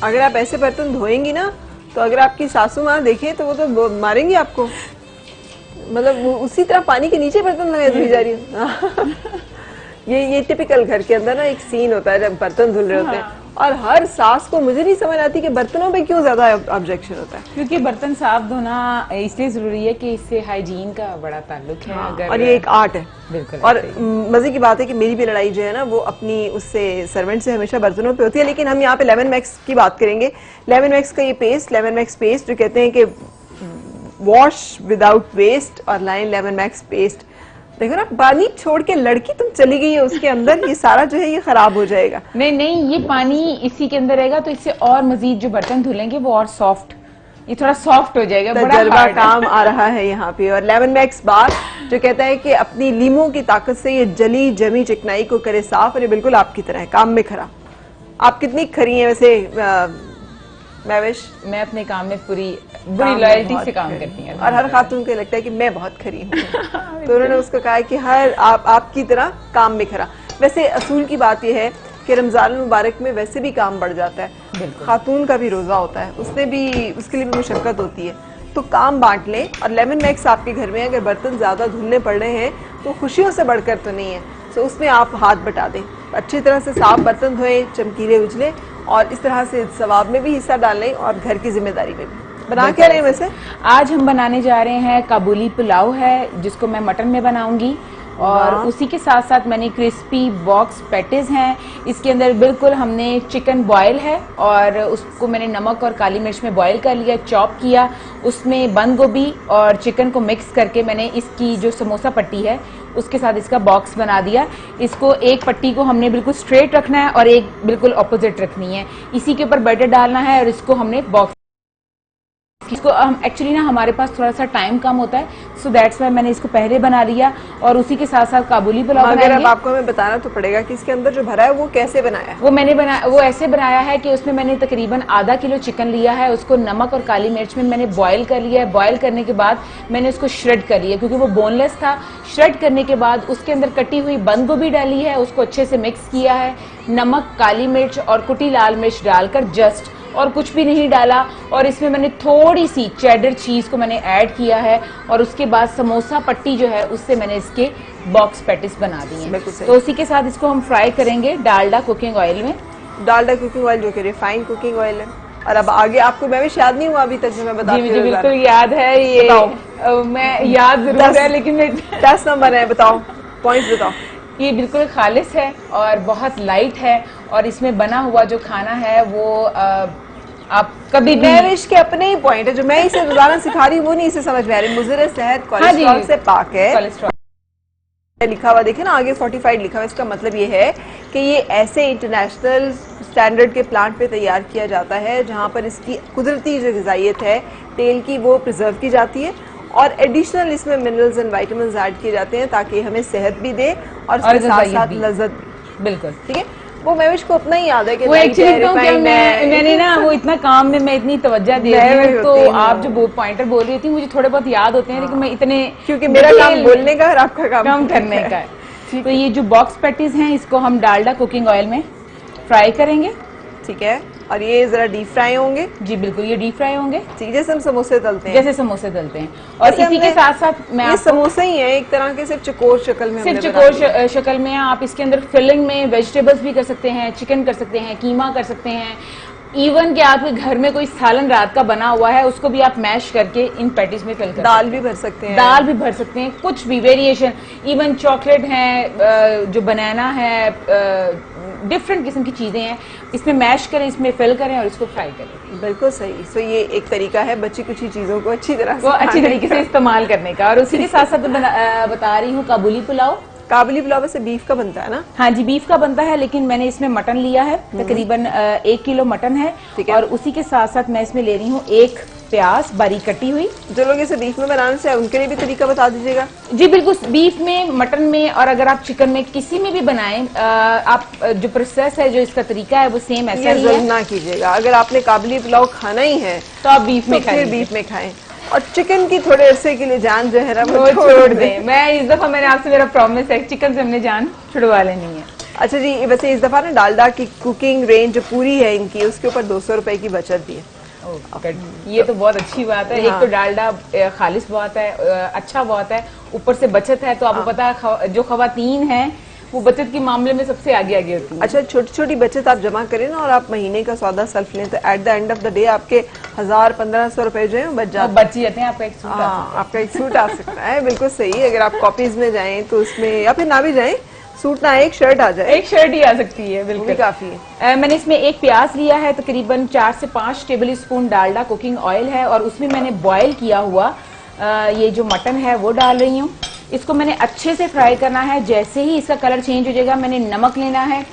अगर आप ऐसे बर्तन धोएंगी ना तो अगर आपकी सासू माँ देखे तो वो तो मारेंगी आपको, मतलब उसी तरह पानी के नीचे बर्तन लगाए धुली जा रही है। ये टिपिकल घर के अंदर ना एक सीन होता है जब बर्तन धुल रहे होते हैं। और हर सास को मुझे नहीं समझ आती कि बर्तनों पे क्यों ज्यादा ऑब्जेक्शन होता है, क्योंकि बर्तन साफ धोना इसलिए जरूरी है कि इससे हाइजीन का बड़ा ताल्लुक है। अगर और ये एक आर्ट है। बिल्कुल। और मजे की बात है कि मेरी भी लड़ाई जो है ना वो अपनी उससे सर्वेंट से हमेशा बर्तनों पे होती है। लेकिन हम यहाँ पे लेमन मैक्स की बात करेंगे। लेमन मैक्स का ये पेस्ट, लेमन मैक्स पेस्ट जो कहते हैं कि वॉश विदाउट वेस्ट, और लाइन लेमन मैक्स पेस्ट, देखो ना पानी छोड़ के लड़की तुम चली गई है उसके अंदर, ये सारा जो है ये खराब हो जाएगा। नहीं, ये पानी इसी के अंदर रहेगा तो इससे और मजीद जो बर्तन धुलेंगे वो और सॉफ्ट, ये थोड़ा सॉफ्ट हो जाएगा। तजर्बा काम आ रहा है यहाँ पे। और लेमन मैक्स बार जो कहता है कि अपनी लीमों की ताकत से ये जली जमी चिकनाई को करे साफ, और ये बिल्कुल आपकी तरह है, काम में खरा। आप कितनी खरी हैं वैसे महविश? मैं अपने काम में पूरी लॉयल्टी से काम करती हूँ, और हर खातून को लगता है कि मैं बहुत खरी हूँ। तो उन्होंने उसको कहा कि हर आपकी तरह काम में खरा। वैसे असूल की बात यह है कि रमजान मुबारक में वैसे भी काम बढ़ जाता है, खातून का भी रोजा होता है, उसके लिए भी मुशक्कत होती है, तो काम बांट लें। और लेमन मैक्स आपके घर में अगर बर्तन ज्यादा धुलने पड़ रहे हैं तो खुशियों से बढ़कर तो नहीं है, तो उसमें आप हाथ बटा दें, अच्छी तरह से साफ बर्तन धोएं, चमकीले उजले, और इस तरह से सवाब में भी हिस्सा डालें और घर की जिम्मेदारी में भी। बना क्या रहे हैं वैसे? आज हम बनाने जा रहे हैं काबुली पुलाव है, जिसको मैं मटन में बनाऊंगी, और उसी के साथ साथ मैंने क्रिस्पी बॉक्स पैटीज हैं। इसके अंदर बिल्कुल हमने चिकन बॉयल है और उसको मैंने नमक और काली मिर्च में बॉयल कर लिया, चॉप किया, उसमें बंद गोभी और चिकन को मिक्स करके मैंने इसकी जो समोसा पट्टी है उसके साथ इसका बॉक्स बना दिया। इसको एक पट्टी को हमने बिल्कुल स्ट्रेट रखना है और एक बिल्कुल ऑपोजिट रखनी है, इसी के ऊपर बटर डालना है और इसको हमने बॉक्स, इसको हम एक्चुअली ना हमारे पास थोड़ा सा टाइम कम होता है, सो दैट्स वाई मैंने इसको पहले बना लिया। और उसी के साथ साथ काबुली पुलाव बनाएंगे। अब आपको हमें बताना तो पड़ेगा कि इसके अंदर जो भरा है वो कैसे बनाया है। वो ऐसे बनाया है कि उसमें मैंने तकरीबन आधा किलो चिकन लिया है, उसको नमक और काली मिर्च में मैंने बॉयल कर लिया है। बॉयल करने के बाद मैंने उसको श्रेड कर लिया क्योंकि वो बोनलेस था। श्रेड करने के बाद उसके अंदर कटी हुई बंद गोभी डाली है, उसको अच्छे से मिक्स किया है, नमक, काली मिर्च और कुटी लाल मिर्च डालकर जस्ट, और कुछ भी नहीं डाला। और इसमें मैंने थोड़ी सी चेडर चीज को मैंने ऐड किया है, और उसके बाद समोसा पट्टी जो है उससे मैंने इसके बॉक्स पैटिस बना दी हैं। तो उसी के साथ इसको हम फ्राई करेंगे डालडा कुकिंग ऑयल में। डालडा कुकिंग ऑयल जो कि रिफाइंड कुकिंग ऑयल है। और अब आगे आपको मैं भी याद नहीं हुआ अभी तक जो मैं बताती हूँ। मुझे बिल्कुल याद है ये, मैं याद जरूर है लेकिन 10 नंबर है, बताओ पॉइंट्स बताओ। ये बिल्कुल खालिस है और बहुत लाइट है, और इसमें बना हुआ जो खाना है वो आप कभी भी, महविश के अपने ही पॉइंट है जो मैं इसे रोजाना सिखा रही हूँ, वो नहीं इसे समझ में आ रही। मुज़र सेहत कोलेस्ट्रॉल से पाक है, कोलेस्ट्रॉल लिखा हुआ देखे ना आगे 45 लिखा हुआ। इसका मतलब ये है कि ये ऐसे इंटरनेशनल स्टैंडर्ड के प्लांट पे तैयार किया जाता है जहाँ पर इसकी कुदरती जो ग़िज़ाइयत है तेल की वो प्रिजर्व की जाती है, और एडिशनल इसमें मिनरल्स एंड विटामिन्स ऐड किए जाते हैं ताकि हमें सेहत भी दे और उसके साथ साथ लज्जत भी। बिल्कुल ठीक है। वो महविश को अपना ही याद है कि वो एक्चुअली मैंने ना वो इतना काम में मैं इतनी तवज्जो दे रही हूँ, तो आप जो पॉइंटर बोल रही थी मुझे थोड़े बहुत याद होते हैं, लेकिन मैं इतने, क्योंकि मेरा काम बोलने का और आपका काम करने का है। तो ये जो बॉक्स पैटीज हैं इसको हम डालडा कुकिंग ऑयल में फ्राई करेंगे। ठीक है। और ये जरा डीप फ्राई होंगे? जी बिल्कुल, ये डीप फ्राई होंगे, ठीक, जैसे हम समोसे तलते हैं। जैसे समोसे तलते हैं। और इसी के साथ साथ मैं, ये समोसे ही है एक तरह के, सिर्फ चकोर शक्ल में, सिर्फ चकोर शक्ल में। आप इसके अंदर फिलिंग में वेजिटेबल्स भी कर सकते हैं, चिकन कर सकते हैं, कीमा कर सकते हैं, इवन कि आपके घर में कोई सालन रात का बना हुआ है उसको भी आप मैश करके इन पैटीज में फिल कर, दाल भी भर सकते हैं, दाल भी भर सकते हैं, कुछ भी वेरिएशन, इवन चॉकलेट है, जो बनाना है, डिफरेंट किस्म की चीजें हैं, इसमें मैश करें, इसमें फिल करें और इसको फ्राई करें। बिल्कुल सही। सो ये एक तरीका है बची कुछ चीजों को अच्छी तरह से अच्छी तरीके से इस्तेमाल करने का। और उसी के साथ साथ बता रही हूँ काबुली पुलाव। काबुली पुलाव से बीफ का बनता है ना? हाँ जी, बीफ का बनता है, लेकिन मैंने इसमें मटन लिया है, तकरीबन 1 किलो मटन है। और उसी के साथ साथ मैं इसमें ले रही हूँ 1 प्याज बारीक कटी हुई। जो लोग इसे बीफ में बनाना चाहे उनके लिए भी तरीका बता दीजिएगा। जी बिल्कुल, बीफ में, मटन में, और अगर आप चिकन में किसी में भी बनाएं, आप जो प्रोसेस है, जो इसका तरीका है वो सेम ऐसा ही है। ना कीजिएगा, अगर आपने काबुली पुलाव खाना ही है तो आप बीफ में खाएं, बीफ में खाएं, और चिकन की थोड़े अरसे के लिए जान जो है ना वो छोड़ दें। मैं इस दफा मैंने आपसे, मेरा प्रॉमिस है, चिकन से हमने जान छुड़वा लेनी है। अच्छा जी, वैसे इस दफा ना डालडा की कुकिंग रेंज जो पूरी है इनकी, उसके ऊपर 200 रुपए की बचत भी है। ये तो बहुत अच्छी बात है। एक तो डालडा खालिस बहुत है, अच्छा बहुत है, ऊपर से बचत है। तो आपको पता है जो खवातीन हैं वो बचत के मामले में सबसे आगे आगे होती है। अच्छा, छोटी छोटी बचत आप जमा करें ना और आप महीने का सौदा सल्फ लें तो at the end of the day आपके 1000-1500 रुपए जो है बच जाते हैं। बच जाते हैं। आपका एक सूट आपका एक सूट आ सकता है। बिल्कुल सही। अगर आप कॉपीज में जाएं तो उसमें, या फिर ना भी जाएं, सूट ना एक शर्ट आ जाए, एक शर्ट ही आ सकती है, बिल्कुल काफी है। मैंने इसमें एक प्याज लिया है, तकरीबन 4 से 5 table spoon Dalda cooking oil है, और उसमें मैंने बॉयल किया हुआ ये जो मटन है वो डाल रही हूँ। इसको मैंने अच्छे से फ्राई करना है। जैसे ही इसका कलर चेंज हो जाएगा मैंने नमक लेना है,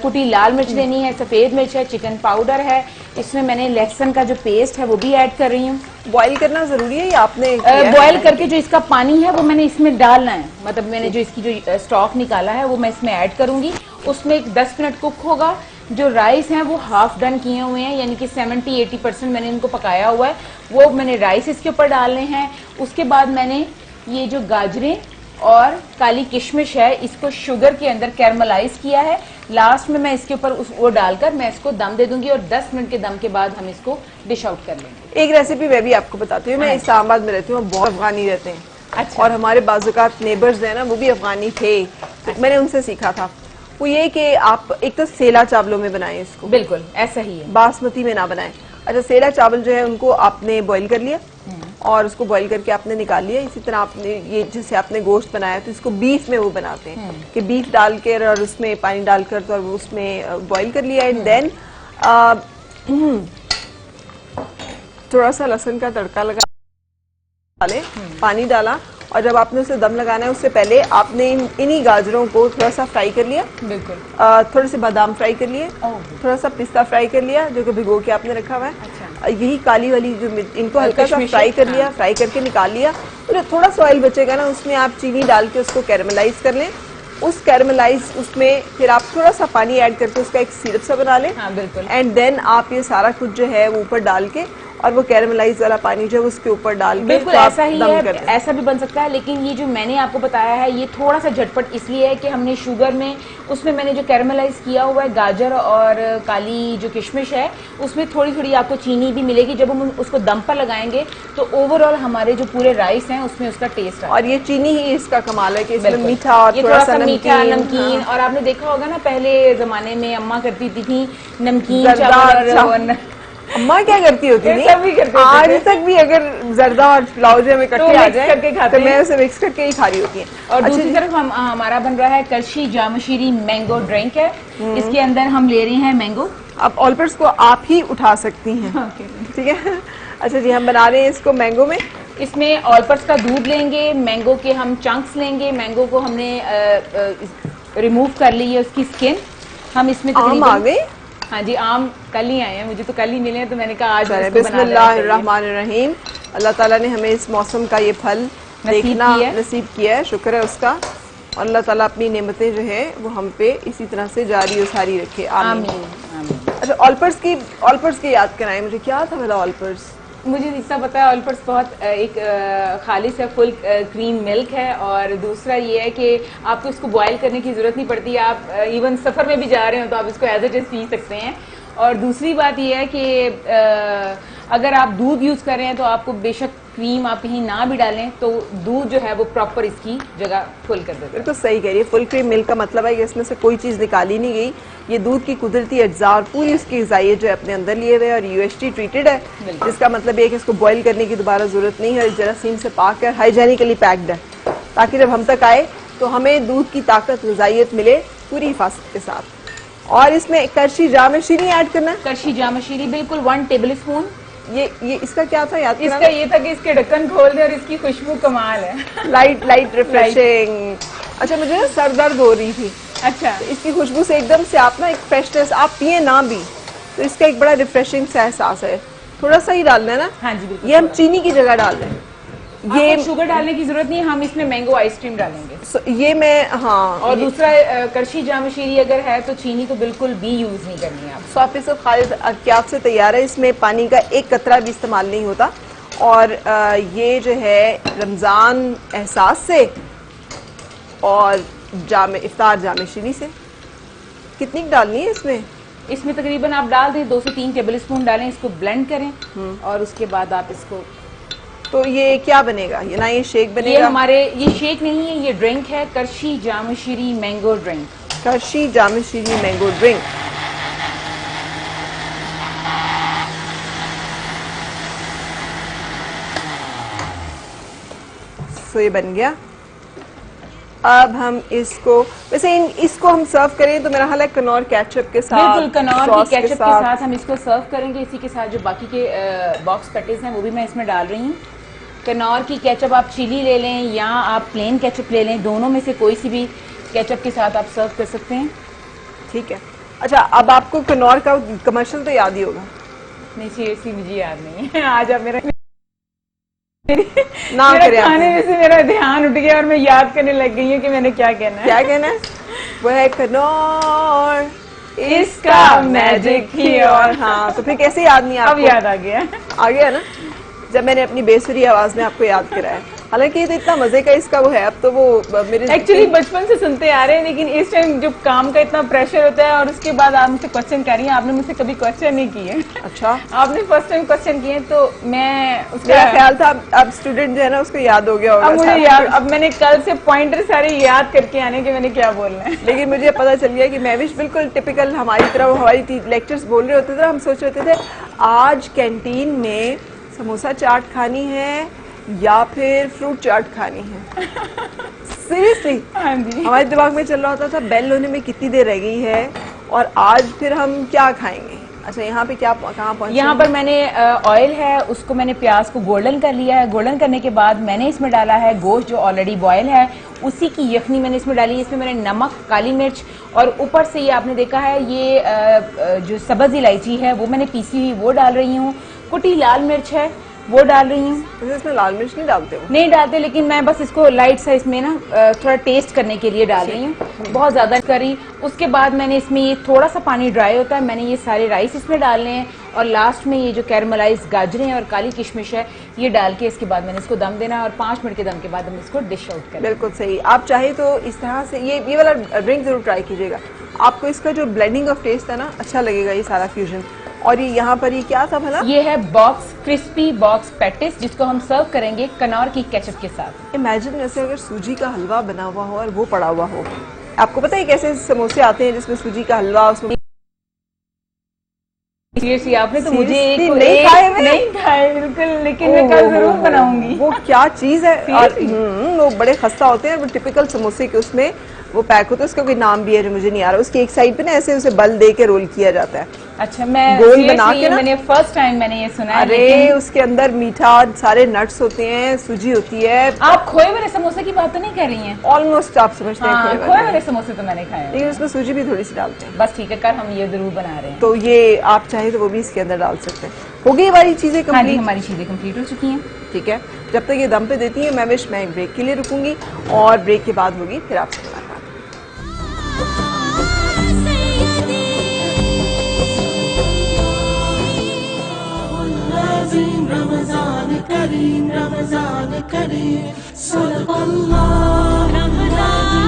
कुटी लाल मिर्च लेनी है, सफेद मिर्च है, चिकन पाउडर है, इसमें मैंने लहसुन का जो पेस्ट है वो भी ऐड कर रही हूँ। बॉईल करना जरूरी है या आपने बॉईल करके जो इसका पानी है वो मैंने इसमें डालना है, मतलब मैंने जो इसकी जो स्टॉक निकाला है वो मैं इसमें ऐड करूंगी। उसमें एक 10 मिनट कुक होगा। जो राइस हैं वो हाफ डन किए हुए हैं, यानी कि 70-80% मैंने इनको पकाया हुआ है, वो मैंने राइस इसके ऊपर डालने हैं। उसके बाद मैंने ये जो गाजरें और काली किशमिश है इसको शुगर के अंदर कैरमलाइज किया है। लास्ट में मैं इसके ऊपर वो डालकर मैं इसको दम दे दूंगी, और 10 मिनट के दम के बाद हम इसको डिश आउट कर लेंगे। एक रेसिपी मैं भी आपको बताती हूँ। मैं इस्लामाबाद में रहती हूँ, बहुत अफगानी रहते हैं। अच्छा। और हमारे बाजुकात नेबर्स है ना, वो भी अफगानी थे, तो मैंने उनसे सीखा था। वो ये कि आप एक तो सेला चावलों में बनाएं इसको, बिल्कुल ऐसा ही है, बासमती में ना बनाएं। अच्छा, सेला चावल जो है उनको आपने बॉईल कर लिया और उसको बॉईल करके आपने निकाल लिया। इसी तरह आपने ये जैसे आपने गोश्त बनाया तो इसको बीफ में वो बनाते हैं कि बीफ डाल कर और उसमें पानी डालकर तो उसमें बॉईल कर लिया। एंड देन थोड़ा सा लहसुन का तड़का लगा डाले, पानी डाला, और जब आपने उसे दम लगाना है उससे पहले आपने इन्हीं गाजरों को थोड़ा सा फ्राई कर लिया। बिल्कुल। थोड़े से बादाम फ्राई कर लिए, थोड़ा सा पिस्ता फ्राई कर लिया जो कि भिगो के आपने रखा हुआ है। अच्छा। यही काली वाली जो इनको हल्का सा फ्राई कर लिया, फ्राई करके निकाल लिया। तो थोड़ा सा ऑयल बचेगा ना, उसमें आप चीनी डाल के उसको कैरमलाइज कर लें। उस कैरमलाइज उसमें फिर आप थोड़ा सा पानी ऐड करके उसका एक सिरप सा बना लें। हाँ, बिल्कुल। एंड देन आप ये सारा कुछ जो है वो ऊपर डाल के, और वो कैरमलाइज वाला पानी जो है उसके ऊपर डाल के, बिल्कुल तो ऐसा ही है, कर दें। ऐसा भी बन सकता है। लेकिन ये जो मैंने आपको बताया है ये थोड़ा सा झटपट इसलिए है कि हमने शुगर में, उसमें मैंने जो कैरमलाइज किया हुआ है गाजर और काली जो किशमिश है उसमें थोड़ी थोड़ी आपको चीनी भी मिलेगी। जब हम उसको दम पर लगाएंगे तो ओवरऑल हमारे जो पूरे राइस हैं उसमें उसका टेस्ट है। और ये चीनी ही इसका कमाल है कि इसमें मीठा और थोड़ा सा मीठा नमकीन। और आपने देखा होगा ना पहले जमाने में अम्मा करती थी नमकीन चावल। अम्मा क्या करती होती थी, आज तक भी अगर जर्दा और पुलाव जो इकट्ठे आ जाए तो मैं उसे मिक्स करके ही खा रही होती है। और दूसरी तरफ हमारा बन रहा है करशी जामशीरी मैंगो ड्रिंक है। इसके अंदर हम ले रहे हैं मैंगो। आप ऑलपर्स को आप ही उठा सकती हैं, ठीक है। अच्छा जी, हम बना रहे हैं इसको मैंगो में। इसमें ऑलपर्स का दूध लेंगे, मैंगो के हम चंक्स लेंगे। मैंगो को हमने रिमूव कर ली है उसकी स्किन। हम इसमें आम आ गए। हाँ जी, आम कल ही आए हैं, मुझे तो कल ही मिले हैं, तो मैंने कहा आज इसको बिस्मिल्लाहिर्रहमानिर्रहीम। अल्लाह ताला ने हमें इस मौसम का ये फल देखना नसीब किया है, शुक्र है उसका। अल्लाह ताला अपनी नेमतें जो है वो हम पे इसी तरह से जारी और सारी रखे, आमीन। अच्छा, ऑलपर्स की याद कराएं मुझे, क्या था मेरा ऑलपर्स? मुझे इतना पता है ऑलपर्स बहुत एक खालिस है, फुल क्रीम मिल्क है। और दूसरा ये है कि आपको इसको बॉयल करने की जरूरत नहीं पड़ती। आप इवन सफर में भी जा रहे हो तो आप इसको एज इट इज पी सकते हैं। और दूसरी बात ये है कि अगर आप दूध यूज कर रहे हैं तो आपको बेशक क्रीम आप कहीं ना भी डालें तो दूध जो है वो प्रॉपर इसकी जगह फुल कर देता है। बिल्कुल सही कह रही है। फुल क्रीम मिल्क का मतलब है कि इसमें से कोई चीज़ निकाली नहीं गई। ये दूध की कुदरती अज्जा और पूरी उसकी ग़िज़ाइयत जो है अपने अंदर लिए हुए और UHT ट्रीटेड है, जिसका मतलब ये कि इसको बॉयल करने की दोबारा ज़रूरत नहीं है और जरासीम से पाक है, हाइजेनिकली पैक्ड है, ताकि जब हम तक आए तो हमें दूध की ताकत, ग़िज़ाइयत मिले पूरी हिफाजत के साथ। और इसमें करशी जामशीरी ऐड करना है। करशी जामशीरी बिल्कुल 1 टेबल स्पून। ये इसका क्या था याद? इसका ये था कि इसके ढक्कन खोल दे और इसकी खुशबू कमाल है। Light refreshing. अच्छा, मुझे ना सर दर्द हो रही थी। अच्छा, तो इसकी खुशबू से एकदम से आप ना एक फ्रेशनेस, आप पिए ना भी तो इसका एक बड़ा रिफ्रेशिंग सा एहसास है। थोड़ा सा ही डालना है ना? हाँ जी, बिल्कुल। ये हम चीनी की जगह डाल रहे हैं। ये शुगर डालने की जरूरत नहीं, हम इसमें मैंगो आइसक्रीम डालेंगे। ये मैं हाँ। और दूसरा करशी जामशीरी अगर है तो चीनी तो बिल्कुल भी यूज नहीं करनी है आप। 100% खालिद अहतियात से तैयार है। इसमें पानी का एक कतरा भी इस्तेमाल नहीं होता। और ये जो है रमज़ान एहसास से और इफ्तार जामशीरी से कितनी डालनी है इसमें? इसमें तकरीबन आप डाल दें 2 से 3 टेबल स्पून डालें, इसको ब्लेंड करें और उसके बाद आप इसको। तो ये क्या बनेगा? ये ना ये शेक ये बनेगा? हमारे ये शेक नहीं है, ये ड्रिंक है, करशी जामशीरी मैंगो ड्रिंक। करशी जामशीरी मैंगो ड्रिंक। तो ये बन गया। अब हम इसको वैसे इसको हम सर्व करें तो मेरा ख्याल है कनौर केचप के साथ, बिल्कुल कनौर सॉस की केचप के साथ हम इसको सर्व करेंगे। इसी के साथ जो बाकी के बॉक्स पैटीज हैं वो भी मैं इसमें डाल रही हूँ। कनौर की केचप आप चिली ले लें या आप प्लेन केचप ले लें, दोनों में से कोई सी भी केचप के साथ आप सर्व कर सकते हैं। ठीक है। अच्छा, अब आपको कनौर का कमर्शियल तो याद ही होगा? नहीं, सीरियसली मुझे याद नहीं है। आज आप मेरा ना मेरा करें खाने में से मेरा ध्यान उठ गया और मैं याद करने लग गई हूँ कि मैंने क्या कहना है। क्या कहना है? वो है कनौर इसका मैजिक ही और। हाँ, तो फिर कैसे याद नहीं अब आपको? याद आ गया। आ गया ना, जब मैंने अपनी बेसुरी आवाज में आपको याद कराया। हालांकि ये तो इतना मजे का इसका वो है, अब तो वो मेरे एक्चुअली बचपन से सुनते आ रहे हैं, लेकिन इस टाइम जो काम का इतना प्रेशर होता है और उसके बाद आप मुझसे क्वेश्चन कर रही हैं, आपने मुझसे कभी क्वेश्चन नहीं किए। अच्छा, आपने फर्स्ट टाइम क्वेश्चन किए, तो मैं मेरा ख्याल था अब स्टूडेंट जो है ना उसको याद हो गया होगा। अब मुझे याद, अब मैंने कल से पॉइंटर सारे याद करके आने के मैंने क्या बोलना है। लेकिन मुझे पता चल गया कि महविश बिल्कुल टिपिकल हमारी तरह, हमारी लेक्चर्स बोल रहे होते थे, हम सोच रहे थे आज कैंटीन में समोसा चाट खानी है या फिर फ्रूट चाट खानी है। सीरियसली हाँ जी, हमारे दिमाग में चल रहा होता था बेल होने में कितनी देर रह गई है और आज फिर हम क्या खाएंगे। अच्छा, यहाँ पे क्या कहाँ पहुँचे? यहाँ पर मैंने ऑयल है, उसको मैंने प्याज को गोल्डन कर लिया है। गोल्डन करने के बाद मैंने इसमें डाला है गोश्त जो ऑलरेडी बॉयल है, उसी की यखनी मैंने इसमें डाली है। इसमें मैंने नमक, काली मिर्च और ऊपर से ये आपने देखा है ये जो सब्ज इलायची है वो मैंने पीसी हुई वो डाल रही हूँ। कुटी लाल मिर्च है वो डाल रही हूँ। इसमें लाल मिर्च नहीं डालते हो? नहीं डालते, लेकिन मैं बस इसको लाइट सा इसमें ना थोड़ा टेस्ट करने के लिए डाल रही हूँ, बहुत ज़्यादा करी। उसके बाद मैंने इसमें ये थोड़ा सा पानी ड्राई होता है, मैंने ये सारे राइस इसमें डालने हैं और लास्ट में ये जो कैरमलाइज गाजरें हैं और काली किशमिश है ये डाल के इसके बाद मैंने इसको दम देना है और 5 मिनट के दम के बाद हम इसको डिश आउट करें। बिल्कुल सही। आप चाहे तो इस तरह से ये वाला ड्रिंक जरूर ट्राई कीजिएगा, आपको इसका जो ब्लेंडिंग ऑफ टेस्ट है ना अच्छा लगेगा, ये सारा फ्यूजन। और ये यहाँ पर ये क्या था भला? ये है बॉक्स क्रिस्पी बॉक्स पैटिस, जिसको हम सर्व करेंगे कनौर की केचप के साथ। इमेजिन जैसे अगर सूजी का हलवा बना हुआ हो और वो पड़ा हुआ हो। आपको पता है कैसे समोसे आते हैं जिसमें सूजी का हलवा, उसमें सीरियसली आपने तो मुझे नहीं खाए हुए? नहीं खाए बिल्कुल, लेकिन मैं कल जरूर बनाऊंगी। वो क्या चीज है। और वो बड़े खस्ता होते हैं, वो टिपिकल समोसे के उसमें वो पैक होता है, उसका कोई नाम भी है जो मुझे नहीं आ रहा। उसकी एक साइड पे ना ऐसे उसे बल दे के रोल किया जाता है। अच्छा, मैं गोल बना के ना, मैंने फर्स्ट टाइम मैंने ये सुना है। अरे उसके अंदर मीठा सारे नट्स होते हैं, सूजी होती है। आप खोए वाले समोसे की बात तो नहीं कर रही हैं? ऑलमोस्ट आप समझते हैं हाँ, खोए खोए वाले। वाले समोसे तो मैंने खाए हैं। लेकिन उसमें सूजी भी थोड़ी सी डालते हैं। बस ठीक है, कल हम ये जरूर बना रहे हैं। तो ये आप चाहे तो वो भी इसके अंदर डाल सकते हैं। हो गई हमारी चीजें हाँ जी, कंप्लीट? हमारी चीजें कंप्लीट हो चुकी हैं। ठीक है, जब तक ये दम पे देती है मैं ब्रेक के लिए रुकूंगी और ब्रेक के बाद होगी फिर आपसे मुलाकात। रमजान करीम सल्लल्लाहु रमजान